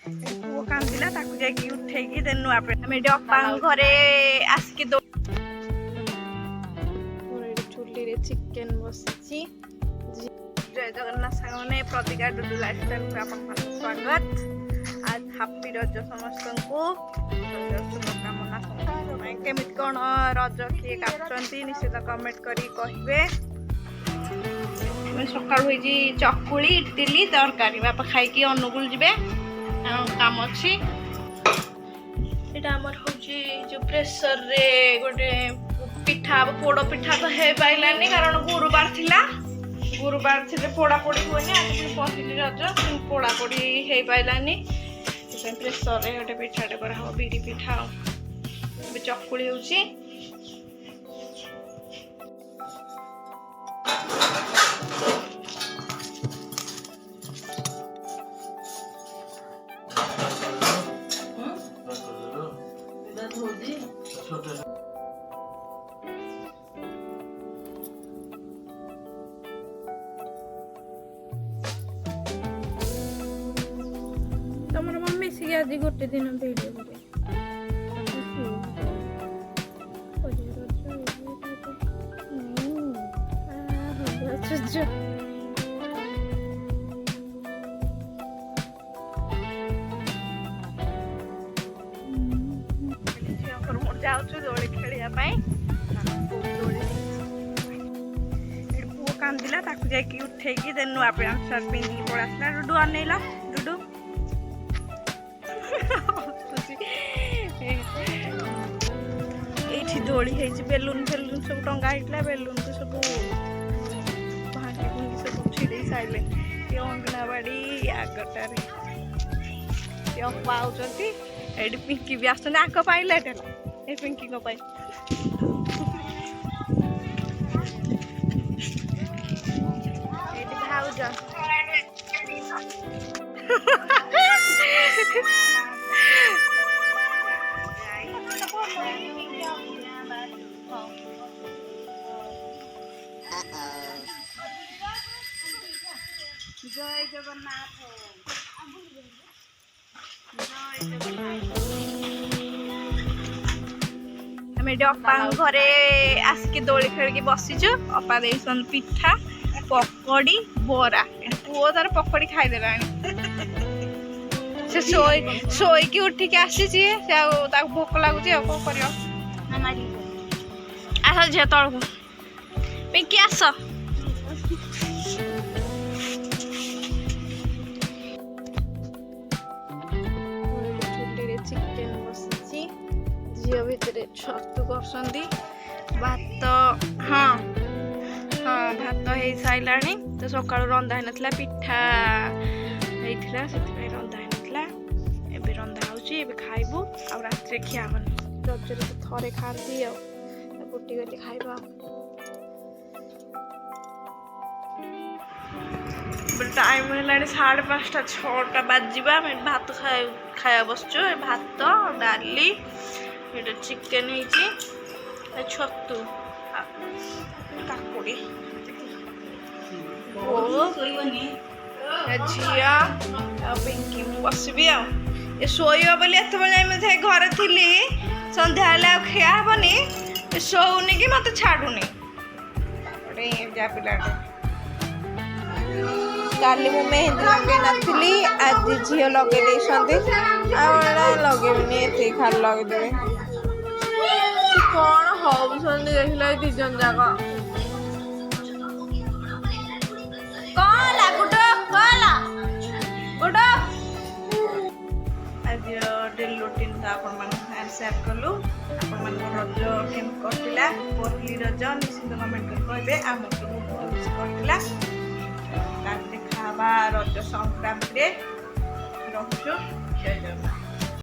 पुओ कांदिला ताकू जाई उठेकी देन नुआ पे हम एडी अप्पा घरे आसकी दो चुली रे चिकन बसची जय जगन्नाथ सागने प्रतिका डुडू लाइफस्टाइल को आपन स्वागत। आज हैप्पी रज समस्त को शुभकामना केमित कौन रज किए काटुंट निश्चित कमेंट करी कहे। सकाल हुई चकुली इडली तरकारी बापा खाई अनुगुल जी काम अच्छी यहाँ आमर हूँ जो प्रेसर रे गोटे पिठा पोड़ पिठा तो है पाइलानी कारण गुरुवार थिला गुरुवार थे पोड़ापोड़ी हुए आज पहली रज पोड़ापोड़ी हो पाइलानी प्रेसर रे गोटे पिठाटे करा बिरी पिठा चकुली होची तमर मम्मी से आज गोटे दिन वीडियो दोड़ी खेलिया पुओ कांदिला ताकू जाई उठेकी देन नुआ पैंट शर्ट पिंधि पड़ आसला डुडू अनेला डुडू ये दोड़ी है बेलून फेलून सब टंगा होता बेलून को सब भांगी भुंगी सब छिड़ी सारे ये अंगनवाड़ी आगटारे अप्पा आउचंती एडी पिंकी भी आसुन आग पाइला ए पिंकी को पाई एडी भाउज जय जगन्नाथ हम अप्पा घरे आसिक दोली खेल बसीचु अप्पा देसन पिठा पकड़ी बरा पुओ तार पकड़ी खाईदेला से शोईकी उठिक आसी भोक लगुच कौन कर आस झील तलू पिंकी आस चिकेन बसी झील भितर छतु कर भात हाँ हाँ भात हो सारा तो सका रंधा होता पिठा होता से रंधा होता एवं रंधा हो खाइबू आ रात खिया रजरे तो थरे खाती गोटी गोटी खाइबा टाइम है 5:30 6टा बाजा भात खाया बसचु भात डाली चिकेन छतु काकुड़ी झिया पिंकी बसबी शोब बोली एत बेले घर थी संध्या खिया हेनी शोनी कि मत छाड़ूनी जा पिला काली मु मेहंदी लगे नथली आज झील लगे लगेबनी एत खाली लगेदेवे कौन हौसंदी देखल दिजन जाक आज डेली रूटीन सेयार कलु आपण रज केम कटिला पहली रज निश्चित कमेंट कर कहे आम कटिला देखा रज संक्रांति रोचु जय जगन्नाथ।